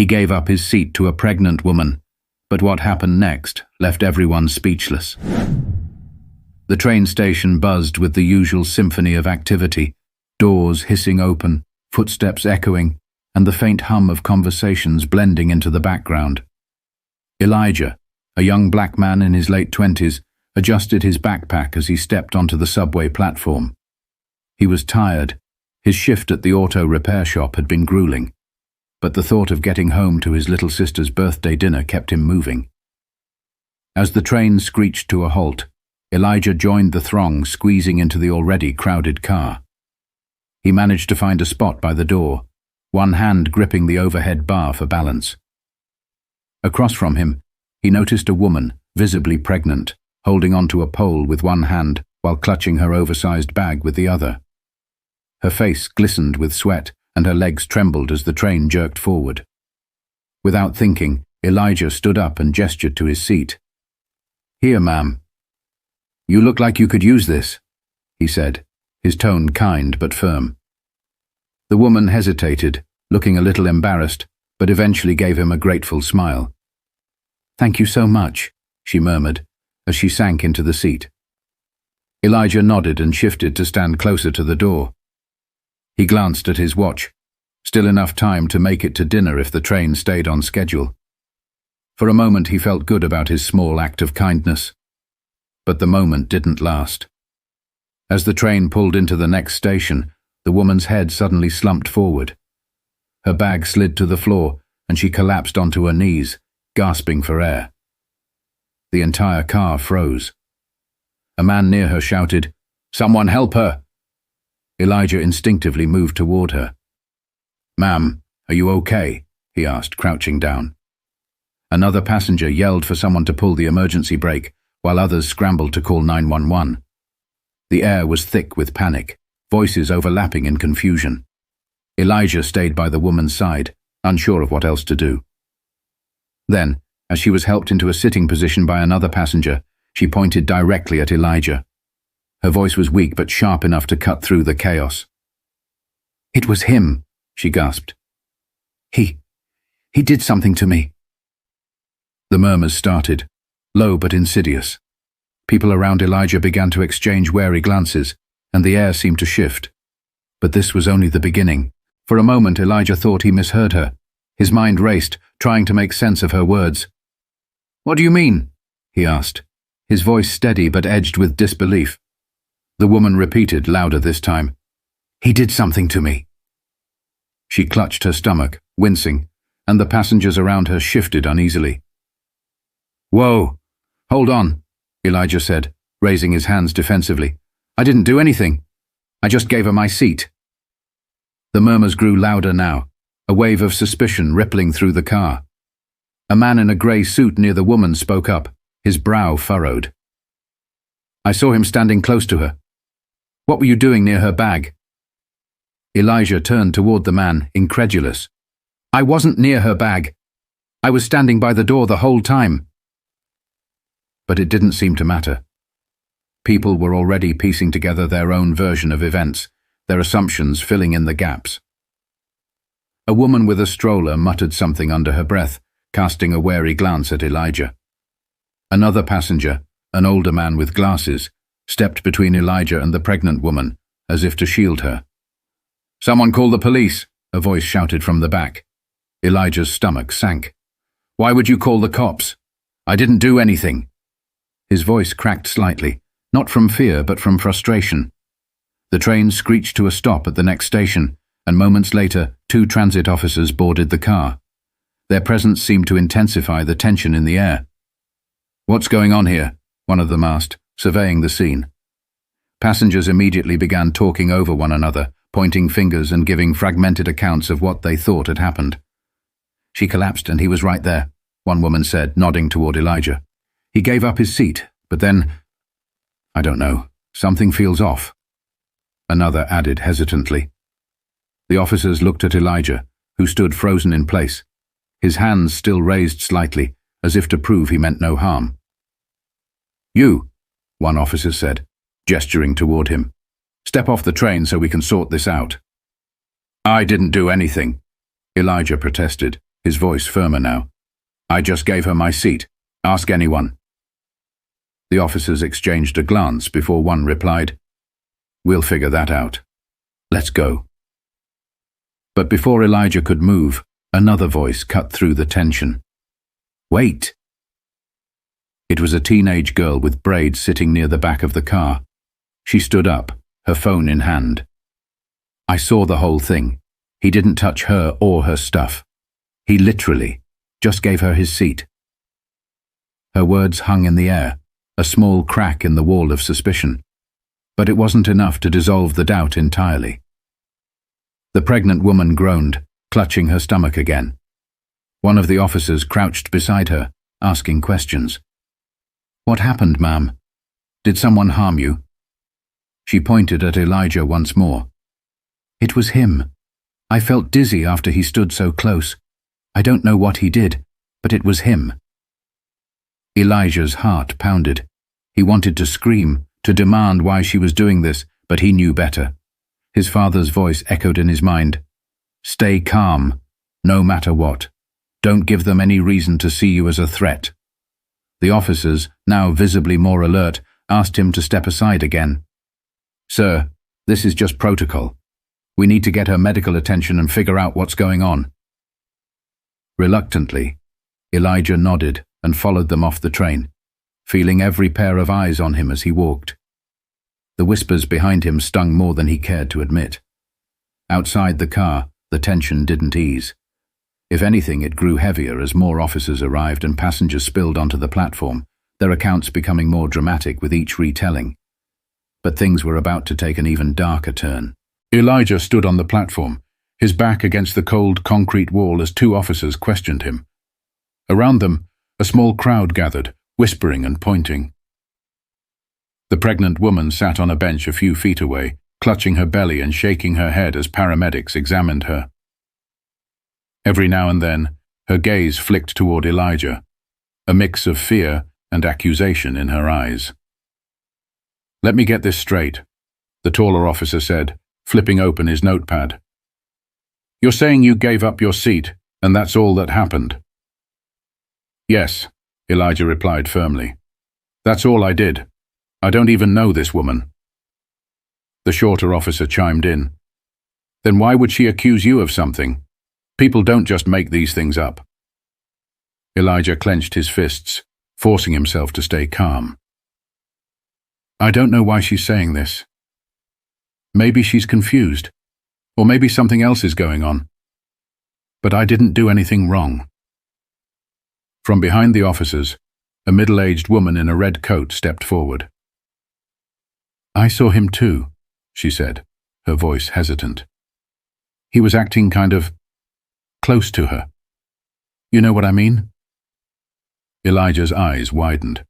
He gave up his seat to a pregnant woman, but what happened next left everyone speechless. The train station buzzed with the usual symphony of activity, doors hissing open, footsteps echoing, and the faint hum of conversations blending into the background. Elijah, a young black man in his late 20s, adjusted his backpack as he stepped onto the subway platform. He was tired. His shift at the auto repair shop had been grueling, but the thought of getting home to his little sister's birthday dinner kept him moving. As the train screeched to a halt, Elijah joined the throng squeezing into the already crowded car. He managed to find a spot by the door, one hand gripping the overhead bar for balance. Across from him, he noticed a woman, visibly pregnant, holding onto a pole with one hand while clutching her oversized bag with the other. Her face glistened with sweat and her legs trembled as the train jerked forward. Without thinking, Elijah stood up and gestured to his seat. "Here, ma'am. You look like you could use this," he said, his tone kind but firm. The woman hesitated, looking a little embarrassed, but eventually gave him a grateful smile. "Thank you so much," she murmured, as she sank into the seat. Elijah nodded and shifted to stand closer to the door. He glanced at his watch. Still enough time to make it to dinner if the train stayed on schedule. For a moment he felt good about his small act of kindness. But the moment didn't last. As the train pulled into the next station, the woman's head suddenly slumped forward. Her bag slid to the floor and she collapsed onto her knees, gasping for air. The entire car froze. A man near her shouted, "Someone help her!" Elijah instinctively moved toward her. "Ma'am, are you okay?" he asked, crouching down. Another passenger yelled for someone to pull the emergency brake, while others scrambled to call 911. The air was thick with panic, voices overlapping in confusion. Elijah stayed by the woman's side, unsure of what else to do. Then, as she was helped into a sitting position by another passenger, she pointed directly at Elijah. Her voice was weak but sharp enough to cut through the chaos. "It was him," she gasped. He did something to me." The murmurs started, low but insidious. People around Elijah began to exchange wary glances, and the air seemed to shift. But this was only the beginning. For a moment Elijah thought he misheard her. His mind raced, trying to make sense of her words. "What do you mean?" he asked, his voice steady but edged with disbelief. The woman repeated, louder this time, "He did something to me." She clutched her stomach, wincing, and the passengers around her shifted uneasily. "Whoa, hold on," Elijah said, raising his hands defensively. "I didn't do anything. I just gave her my seat." The murmurs grew louder now, a wave of suspicion rippling through the car. A man in a grey suit near the woman spoke up, his brow furrowed. "I saw him standing close to her. What were you doing near her bag?" Elijah turned toward the man, incredulous. "I wasn't near her bag. I was standing by the door the whole time." But it didn't seem to matter. People were already piecing together their own version of events, their assumptions filling in the gaps. A woman with a stroller muttered something under her breath, casting a wary glance at Elijah. Another passenger, an older man with glasses, stepped between Elijah and the pregnant woman, as if to shield her. "Someone call the police," a voice shouted from the back. Elijah's stomach sank. "Why would you call the cops? I didn't do anything." His voice cracked slightly, not from fear but from frustration. The train screeched to a stop at the next station, and moments later, 2 transit officers boarded the car. Their presence seemed to intensify the tension in the air. "What's going on here?" one of them asked, surveying the scene. Passengers immediately began talking over one another, pointing fingers and giving fragmented accounts of what they thought had happened. "She collapsed and he was right there," one woman said, nodding toward Elijah. "He gave up his seat, but then, I don't know, something feels off," another added hesitantly. The officers looked at Elijah, who stood frozen in place, his hands still raised slightly, as if to prove he meant no harm. "You," one officer said, gesturing toward him. "Step off the train so we can sort this out." "I didn't do anything," Elijah protested, his voice firmer now. "I just gave her my seat. Ask anyone." The officers exchanged a glance before one replied, "We'll figure that out. Let's go." But before Elijah could move, another voice cut through the tension. "Wait!" It was a teenage girl with braids sitting near the back of the car. She stood up, her phone in hand. "I saw the whole thing. He didn't touch her or her stuff. He literally just gave her his seat." Her words hung in the air, a small crack in the wall of suspicion. But it wasn't enough to dissolve the doubt entirely. The pregnant woman groaned, clutching her stomach again. One of the officers crouched beside her, asking questions. "What happened, ma'am? Did someone harm you?" She pointed at Elijah once more. "It was him. I felt dizzy after he stood so close. I don't know what he did, but it was him." Elijah's heart pounded. He wanted to scream, to demand why she was doing this, but he knew better. His father's voice echoed in his mind. "Stay calm, no matter what. Don't give them any reason to see you as a threat." The officers, now visibly more alert, asked him to step aside again. "Sir, this is just protocol. We need to get her medical attention and figure out what's going on." Reluctantly, Elijah nodded and followed them off the train, feeling every pair of eyes on him as he walked. The whispers behind him stung more than he cared to admit. Outside the car, the tension didn't ease. If anything, it grew heavier as more officers arrived and passengers spilled onto the platform, their accounts becoming more dramatic with each retelling. But things were about to take an even darker turn. Elijah stood on the platform, his back against the cold concrete wall as two officers questioned him. Around them, a small crowd gathered, whispering and pointing. The pregnant woman sat on a bench a few feet away, clutching her belly and shaking her head as paramedics examined her. Every now and then, her gaze flicked toward Elijah, a mix of fear and accusation in her eyes. "Let me get this straight," the taller officer said, flipping open his notepad. "You're saying you gave up your seat, and that's all that happened?" "Yes," Elijah replied firmly. "That's all I did. I don't even know this woman." The shorter officer chimed in. "Then why would she accuse you of something? People don't just make these things up." Elijah clenched his fists, forcing himself to stay calm. "I don't know why she's saying this. Maybe she's confused, or maybe something else is going on. But I didn't do anything wrong." From behind the officers, a middle-aged woman in a red coat stepped forward. "I saw him too," she said, her voice hesitant. "He was acting kind of close to her. You know what I mean?" Elijah's eyes widened.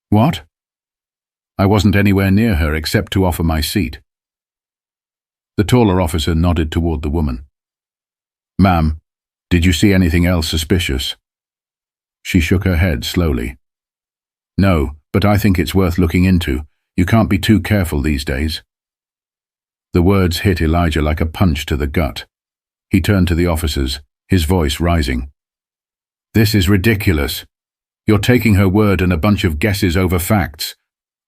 "What?" "I wasn't anywhere near her except to offer my seat." The taller officer nodded toward the woman. "Ma'am, did you see anything else suspicious?" She shook her head slowly. "No, but I think it's worth looking into. You can't be too careful these days." The words hit Elijah like a punch to the gut. He turned to the officers, his voice rising. "This is ridiculous. You're taking her word and a bunch of guesses over facts.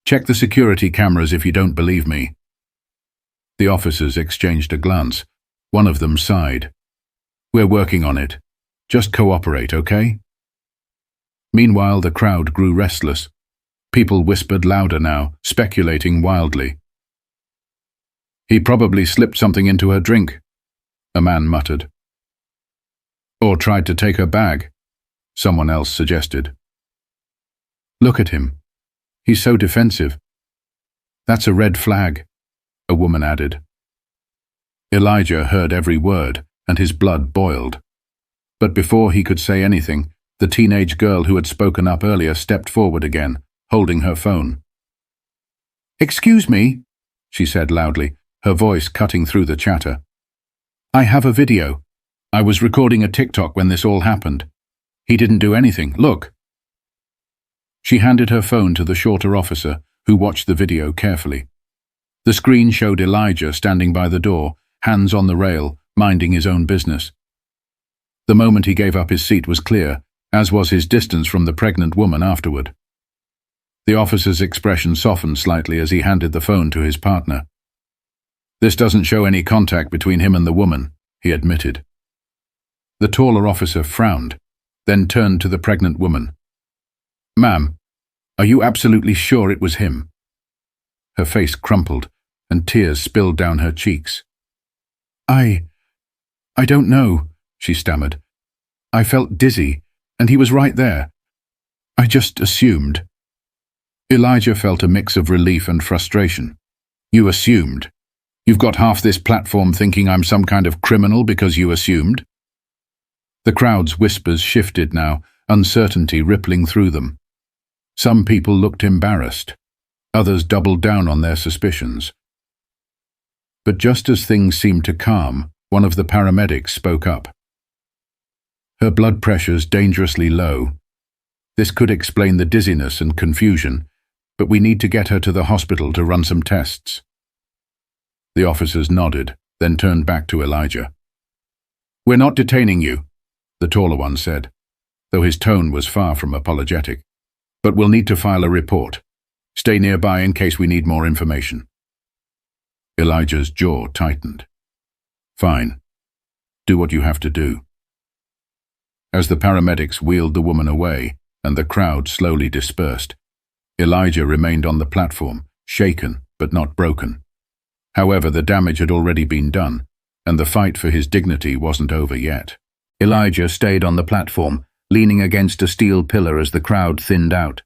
Check the security cameras if you don't believe me." The officers exchanged a glance. One of them sighed. "We're working on it. Just cooperate, okay?" Meanwhile, the crowd grew restless. People whispered louder now, speculating wildly. "He probably slipped something into her drink," a man muttered. "Or tried to take her bag," someone else suggested. "Look at him. He's so defensive." "That's a red flag," a woman added. Elijah heard every word, and his blood boiled. But before he could say anything, the teenage girl who had spoken up earlier stepped forward again, holding her phone. "Excuse me," she said loudly, her voice cutting through the chatter. "I have a video. I was recording a TikTok when this all happened. He didn't do anything. Look." She handed her phone to the shorter officer, who watched the video carefully. The screen showed Elijah standing by the door, hands on the rail, minding his own business. The moment he gave up his seat was clear, as was his distance from the pregnant woman afterward. The officer's expression softened slightly as he handed the phone to his partner. "This doesn't show any contact between him and the woman," he admitted. The taller officer frowned, then turned to the pregnant woman. "Ma'am, are you absolutely sure it was him?" Her face crumpled, and tears spilled down her cheeks. I don't know," she stammered. "I felt dizzy, and he was right there. I just assumed." Elijah felt a mix of relief and frustration. "You assumed? You've got half this platform thinking I'm some kind of criminal because you assumed?" The crowd's whispers shifted now, uncertainty rippling through them. Some people looked embarrassed. Others doubled down on their suspicions. But just as things seemed to calm, one of the paramedics spoke up. "Her blood pressure's dangerously low. This could explain the dizziness and confusion, but we need to get her to the hospital to run some tests." The officers nodded, then turned back to Elijah. "We're not detaining you," the taller one said, though his tone was far from apologetic. "But we'll need to file a report. Stay nearby in case we need more information." Elijah's jaw tightened. "Fine. Do what you have to do." As the paramedics wheeled the woman away and the crowd slowly dispersed, Elijah remained on the platform, shaken but not broken. However, the damage had already been done, and the fight for his dignity wasn't over yet. Elijah stayed on the platform, leaning against a steel pillar as the crowd thinned out.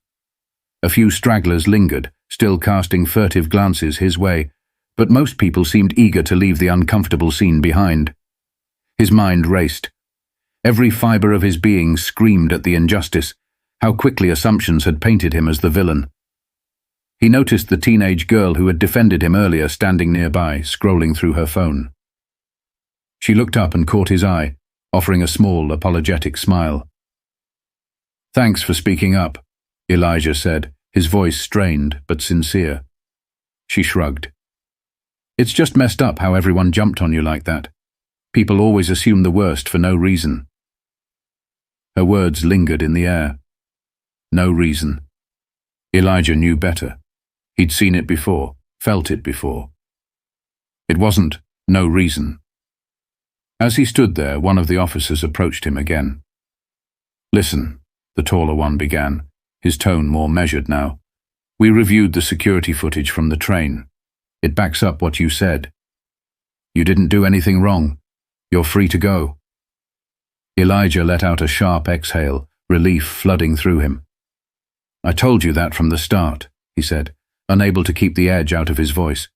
A few stragglers lingered, still casting furtive glances his way, but most people seemed eager to leave the uncomfortable scene behind. His mind raced. Every fiber of his being screamed at the injustice, how quickly assumptions had painted him as the villain. He noticed the teenage girl who had defended him earlier standing nearby, scrolling through her phone. She looked up and caught his eye, offering a small, apologetic smile. "Thanks for speaking up," Elijah said, his voice strained but sincere. She shrugged. "It's just messed up how everyone jumped on you like that. People always assume the worst for no reason." Her words lingered in the air. No reason. Elijah knew better. He'd seen it before, felt it before. It wasn't no reason. As he stood there, one of the officers approached him again. "Listen," the taller one began, his tone more measured now. "We reviewed the security footage from the train. It backs up what you said. You didn't do anything wrong. You're free to go." Elijah let out a sharp exhale, relief flooding through him. "I told you that from the start," he said, unable to keep the edge out of his voice.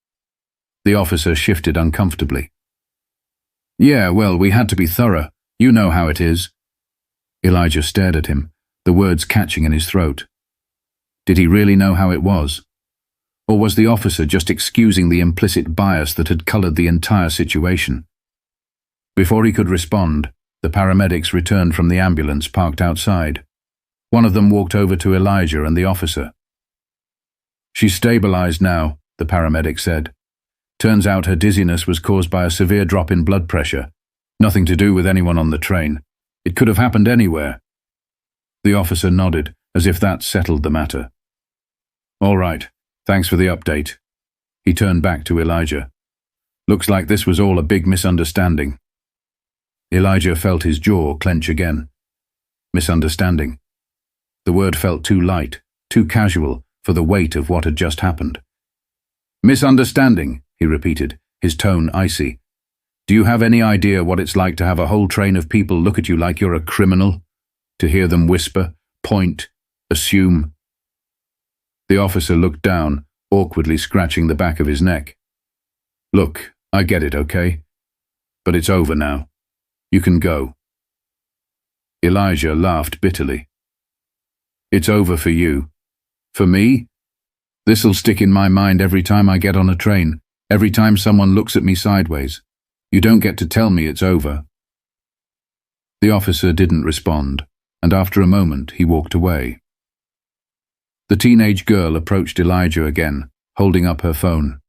The officer shifted uncomfortably. "Yeah, well, we had to be thorough. You know how it is." Elijah stared at him, the words catching in his throat. Did he really know how it was? Or was the officer just excusing the implicit bias that had colored the entire situation? Before he could respond, the paramedics returned from the ambulance parked outside. One of them walked over to Elijah and the officer. "She's stabilized now," the paramedic said. "Turns out her dizziness was caused by a severe drop in blood pressure. Nothing to do with anyone on the train. It could have happened anywhere." The officer nodded, as if that settled the matter. "All right, thanks for the update." He turned back to Elijah. "Looks like this was all a big misunderstanding." Elijah felt his jaw clench again. Misunderstanding. The word felt too light, too casual, for the weight of what had just happened. "Misunderstanding," he repeated, his tone icy. "Do you have any idea what it's like to have a whole train of people look at you like you're a criminal? To hear them whisper, point, assume?" The officer looked down, awkwardly scratching the back of his neck. "Look, I get it, okay? But it's over now. You can go." Elijah laughed bitterly. "It's over for you. For me? This'll stick in my mind every time I get on a train, every time someone looks at me sideways. You don't get to tell me it's over." The officer didn't respond, and after a moment he walked away. The teenage girl approached Elijah again, holding up her phone.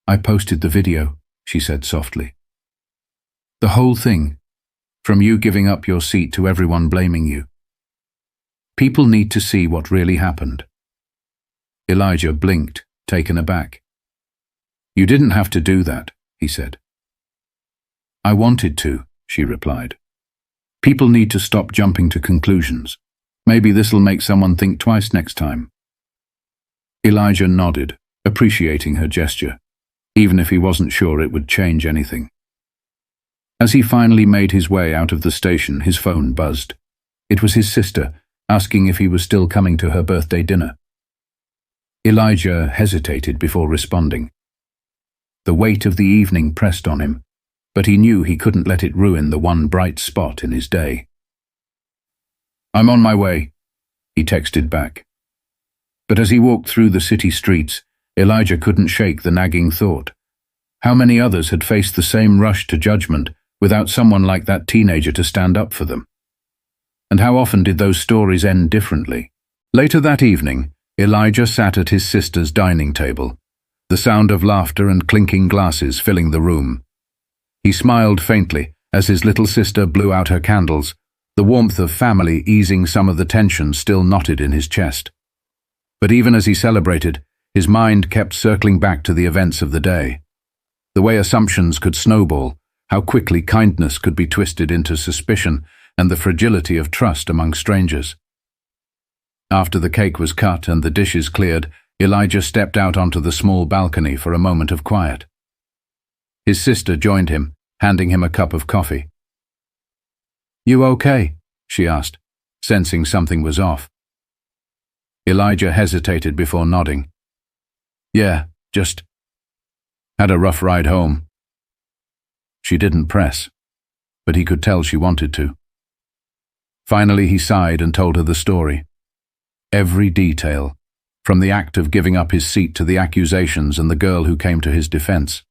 "I posted the video," she said softly. "The whole thing. from you giving up your seat to everyone blaming you. People need to see what really happened. Elijah blinked, taken aback. You didn't have to do that, he said. I wanted to, she replied. People need to stop jumping to conclusions. Maybe this'll make someone think twice next time. Elijah nodded, appreciating her gesture, even if he wasn't sure it would change anything. As he finally made his way out of the station, his phone buzzed. It was his sister, asking if he was still coming to her birthday dinner. Elijah hesitated before responding. The weight of the evening pressed on him, but he knew he couldn't let it ruin the one bright spot in his day. I'm on my way, he texted back. But as he walked through the city streets, Elijah couldn't shake the nagging thought. How many others had faced the same rush to judgment without someone like that teenager to stand up for them? And how often did those stories end differently? Later that evening, Elijah sat at his sister's dining table, the sound of laughter and clinking glasses filling the room. He smiled faintly as his little sister blew out her candles, the warmth of family easing some of the tension still knotted in his chest. But even as he celebrated, his mind kept circling back to the events of the day. The way assumptions could snowball, how quickly kindness could be twisted into suspicion, and the fragility of trust among strangers. After the cake was cut and the dishes cleared, Elijah stepped out onto the small balcony for a moment of quiet. His sister joined him, handing him a cup of coffee. You okay? She asked, sensing something was off. Elijah hesitated before nodding. Yeah, just had a rough ride home. She didn't press, but he could tell she wanted to. Finally he sighed and told her the story. Every detail, from the act of giving up his seat to the accusations and the girl who came to his defense.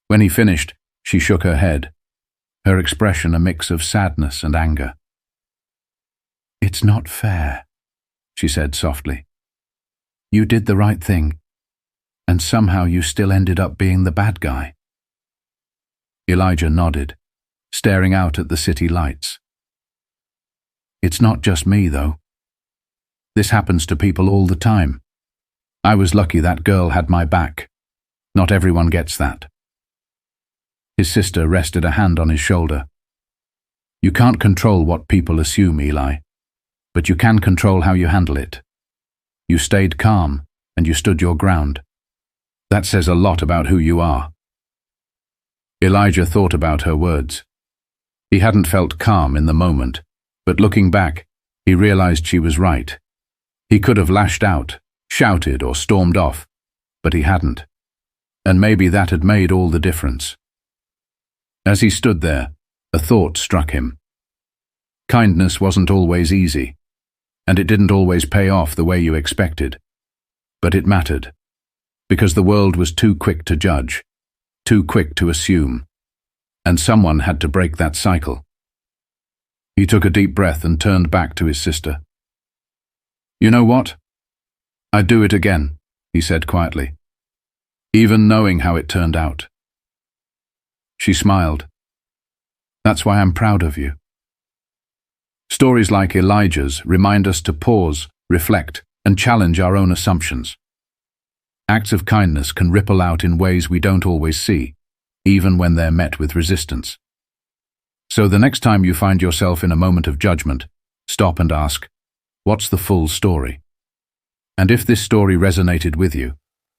When he finished, she shook her head, her expression a mix of sadness and anger. It's not fair, she said softly. You did the right thing, and somehow you still ended up being the bad guy. Elijah nodded, staring out at the city lights. It's not just me, though. This happens to people all the time. I was lucky that girl had my back. Not everyone gets that. His sister rested a hand on his shoulder. You can't control what people assume, Eli, but you can control how you handle it. You stayed calm, and you stood your ground. That says a lot about who you are. Elijah thought about her words. He hadn't felt calm in the moment, but looking back, he realized she was right. He could have lashed out, shouted, or stormed off, but he hadn't. And maybe that had made all the difference. As he stood there, a thought struck him. Kindness wasn't always easy, and it didn't always pay off the way you expected. But it mattered, because the world was too quick to judge, too quick to assume, and someone had to break that cycle. He took a deep breath and turned back to his sister. You know what? I'd do it again, he said quietly, even knowing how it turned out. She smiled. That's why I'm proud of you. Stories like Elijah's remind us to pause, reflect, and challenge our own assumptions. Acts of kindness can ripple out in ways we don't always see, even when they're met with resistance. So the next time you find yourself in a moment of judgment, stop and ask, what's the full story? And if this story resonated with you,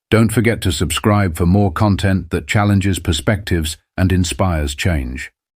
don't forget to subscribe for more content that challenges perspectives and inspires change.